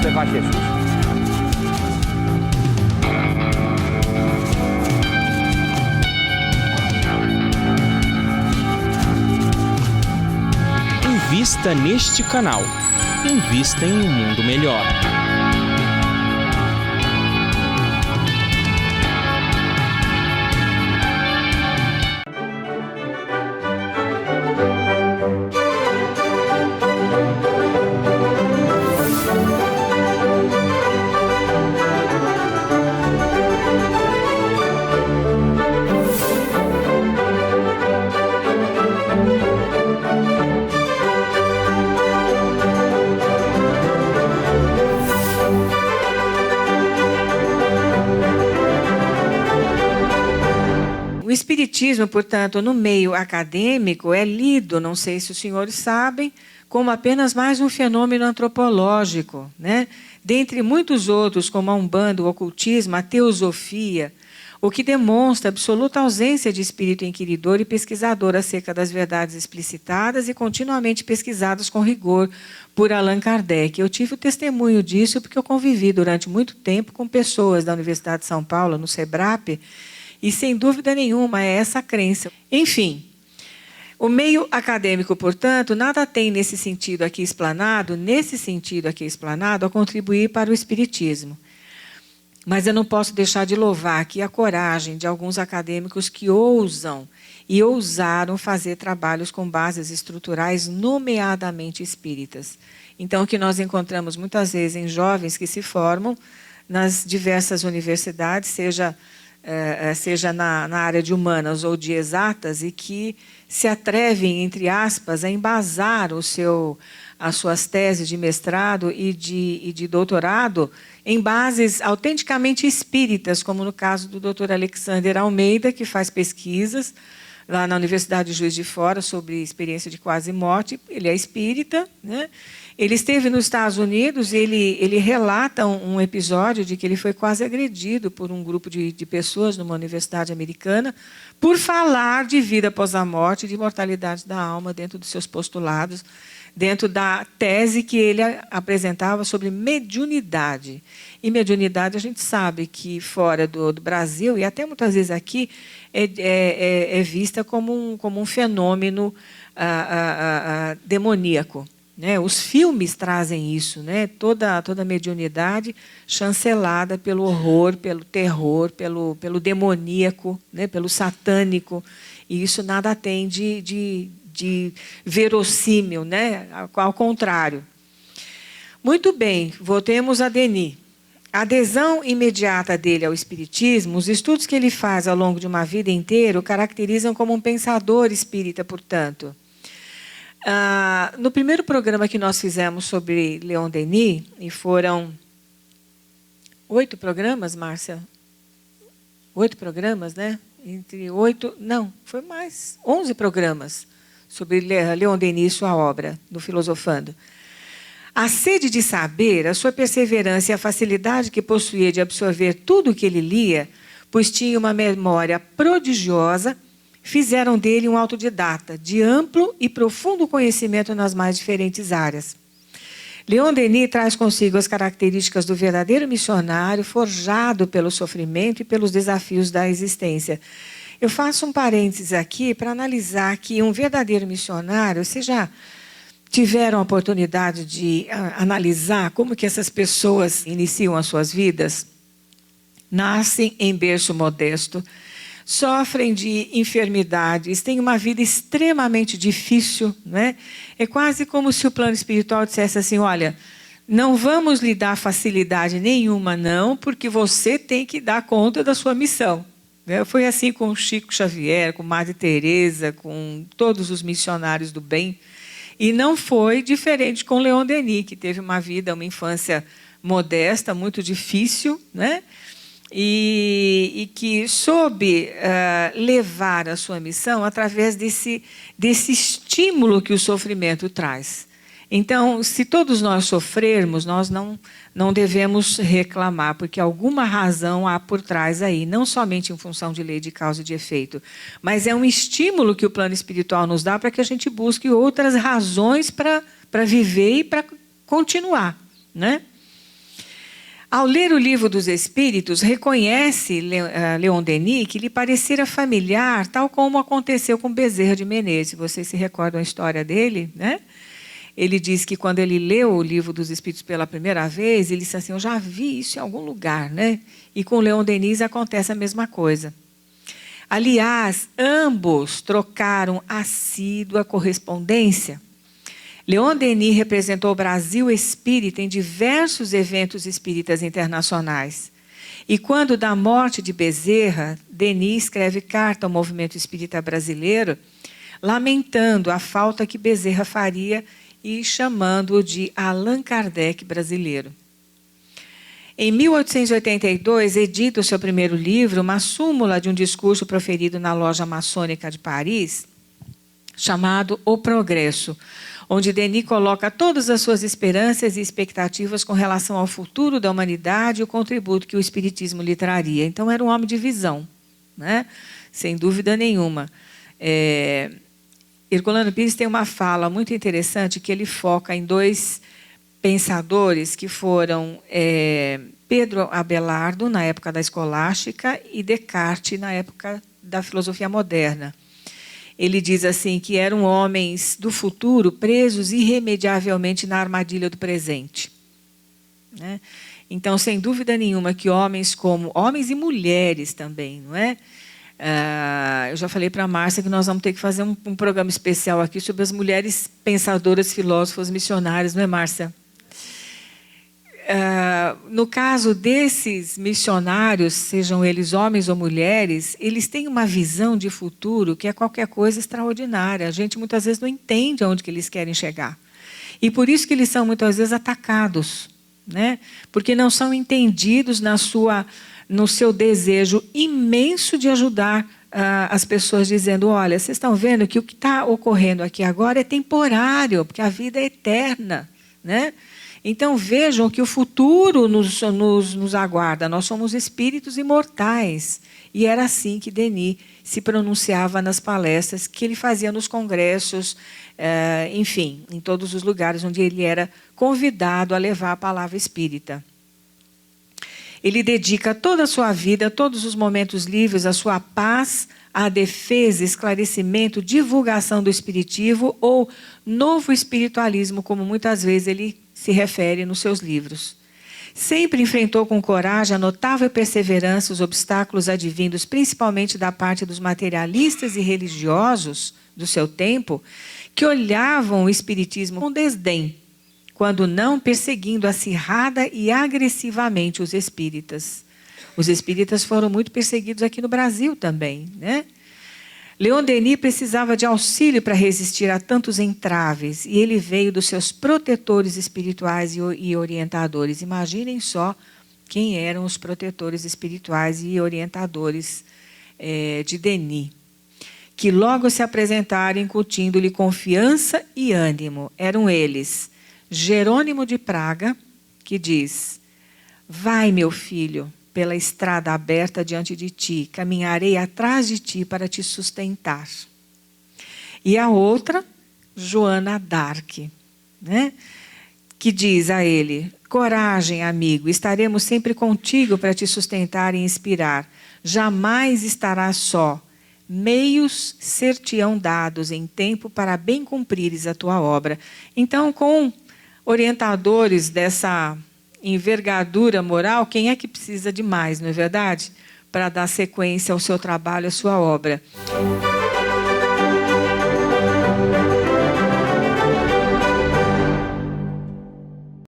levar Jesus. Invista neste canal. Invista em um mundo melhor. O Espiritismo, portanto, no meio acadêmico, é lido, não sei se os senhores sabem, como apenas mais um fenômeno antropológico, né? Dentre muitos outros, como a Umbanda, o ocultismo, a teosofia, o que demonstra absoluta ausência de espírito inquiridor e pesquisador acerca das verdades explicitadas e continuamente pesquisadas com rigor por Allan Kardec. Eu tive o testemunho disso porque eu convivi durante muito tempo com pessoas da Universidade de São Paulo, no SEBRAP, e, sem dúvida nenhuma, é essa a crença. Enfim, o meio acadêmico, portanto, nada tem nesse sentido aqui explanado, a contribuir para o espiritismo. Mas eu não posso deixar de louvar aqui a coragem de alguns acadêmicos que ousam e ousaram fazer trabalhos com bases estruturais nomeadamente espíritas. Então, o que nós encontramos muitas vezes em jovens que se formam nas diversas universidades, seja na área de humanas ou de exatas, e que se atrevem, entre aspas, a embasar as suas teses de mestrado e de doutorado em bases autenticamente espíritas, como no caso do Dr. Alexander Almeida, que faz pesquisas lá na Universidade de Juiz de Fora sobre experiência de quase morte. Ele é espírita, né? Ele esteve nos Estados Unidos e ele relata um episódio de que ele foi quase agredido por um grupo de pessoas numa universidade americana por falar de vida após a morte e de imortalidade da alma dentro dos seus postulados, dentro da tese que ele apresentava sobre mediunidade. E mediunidade, a gente sabe que fora do Brasil, e até muitas vezes aqui, é vista como um fenômeno demoníaco. Né? Os filmes trazem isso, né? Toda a mediunidade chancelada pelo horror, pelo terror, pelo demoníaco, né? Pelo satânico. E isso nada tem de verossímil, né? Ao contrário. Muito bem, voltemos a Denis. A adesão imediata dele ao espiritismo, os estudos que ele faz ao longo de uma vida inteira o caracterizam como um pensador espírita, portanto. No primeiro programa que nós fizemos sobre Leon Denis, e foram 8 programas, Márcia? 8 programas, né? Entre 8, não, foi mais, 11 programas sobre Leon Denis e sua obra, do Filosofando. A sede de saber, a sua perseverança e a facilidade que possuía de absorver tudo o que ele lia, pois tinha uma memória prodigiosa, fizeram dele um autodidata, de amplo e profundo conhecimento nas mais diferentes áreas. Leon Denis traz consigo as características do verdadeiro missionário, forjado pelo sofrimento e pelos desafios da existência. Eu faço um parênteses aqui para analisar que um verdadeiro missionário, vocês já tiveram a oportunidade de analisar como que essas pessoas iniciam as suas vidas? Nascem em berço modesto, sofrem de enfermidades, têm uma vida extremamente difícil, né? É quase como se o plano espiritual dissesse assim, olha, não vamos lhe dar facilidade nenhuma, não, porque você tem que dar conta da sua missão. Foi assim com Chico Xavier, com Madre Teresa, com todos os missionários do bem. E não foi diferente com Leon Denis, que teve uma vida, uma infância modesta, muito difícil, né? E que soube levar a sua missão através desse estímulo que o sofrimento traz. Então, se todos nós sofrermos, nós não devemos reclamar, porque alguma razão há por trás aí, não somente em função de lei de causa e de efeito, mas é um estímulo que o plano espiritual nos dá para que a gente busque outras razões para viver e para continuar, né? Ao ler o Livro dos Espíritos, reconhece Leon Denis que lhe parecera familiar, tal como aconteceu com Bezerra de Menezes. Vocês se recordam a história dele, né? Ele diz que quando ele leu o Livro dos Espíritos pela primeira vez, ele disse assim, eu já vi isso em algum lugar, né? E com Leon Denis acontece a mesma coisa. Aliás, ambos trocaram assídua correspondência. Leon Denis representou o Brasil espírita em diversos eventos espíritas internacionais. E quando da morte de Bezerra, Denis escreve carta ao movimento espírita brasileiro, lamentando a falta que Bezerra faria e chamando-o de Allan Kardec brasileiro. Em 1882, edita o seu primeiro livro, uma súmula de um discurso proferido na loja maçônica de Paris, chamado O Progresso, onde Denis coloca todas as suas esperanças e expectativas com relação ao futuro da humanidade e o contributo que o Espiritismo lhe traria. Então, era um homem de visão, né? Sem dúvida nenhuma. Herculano Pires tem uma fala muito interessante que ele foca em dois pensadores que foram Pedro Abelardo, na época da escolástica, e Descartes, na época da filosofia moderna. Ele diz assim que eram homens do futuro presos irremediavelmente na armadilha do presente, né? Então, sem dúvida nenhuma que homens e mulheres também, não é? Eu já falei para a Márcia que nós vamos ter que fazer um programa especial aqui sobre as mulheres pensadoras, filósofas, missionárias, não é, Márcia? No caso desses missionários, sejam eles homens ou mulheres, eles têm uma visão de futuro que é qualquer coisa extraordinária. A gente muitas vezes não entende aonde que eles querem chegar. E por isso que eles são muitas vezes atacados, né? Porque não são entendidos no seu desejo imenso de ajudar as pessoas, dizendo, olha, vocês estão vendo que o que está ocorrendo aqui agora é temporário, porque a vida é eterna, né? Então, vejam que o futuro nos aguarda. Nós somos espíritos imortais. E era assim que Denis se pronunciava nas palestras que ele fazia nos congressos, enfim, em todos os lugares onde ele era convidado a levar a palavra espírita. Ele dedica toda a sua vida, todos os momentos livres, à sua paz, à defesa, esclarecimento, divulgação do espiritismo ou novo espiritualismo, como muitas vezes ele se refere nos seus livros. Sempre enfrentou com coragem a notável perseverança os obstáculos advindos principalmente da parte dos materialistas e religiosos do seu tempo, que olhavam o espiritismo com desdém, quando não perseguindo acirrada e agressivamente os espíritas. Os espíritas foram muito perseguidos aqui no Brasil também, né? Leon Denis precisava de auxílio para resistir a tantos entraves, e ele veio dos seus protetores espirituais e orientadores. Imaginem só quem eram os protetores espirituais e orientadores de Denis, que logo se apresentaram incutindo-lhe confiança e ânimo. Eram eles Jerônimo de Praga, que diz, vai, meu filho, pela estrada aberta diante de ti, caminharei atrás de ti para te sustentar. E a outra, Joana d'Arc, né? Que diz a ele, coragem, amigo, estaremos sempre contigo para te sustentar e inspirar. Jamais estarás só. Meios ser-te-ão dados em tempo para bem cumprires a tua obra. Então, com orientadores dessa envergadura moral, quem é que precisa de mais, não é verdade? Para dar sequência ao seu trabalho, à sua obra.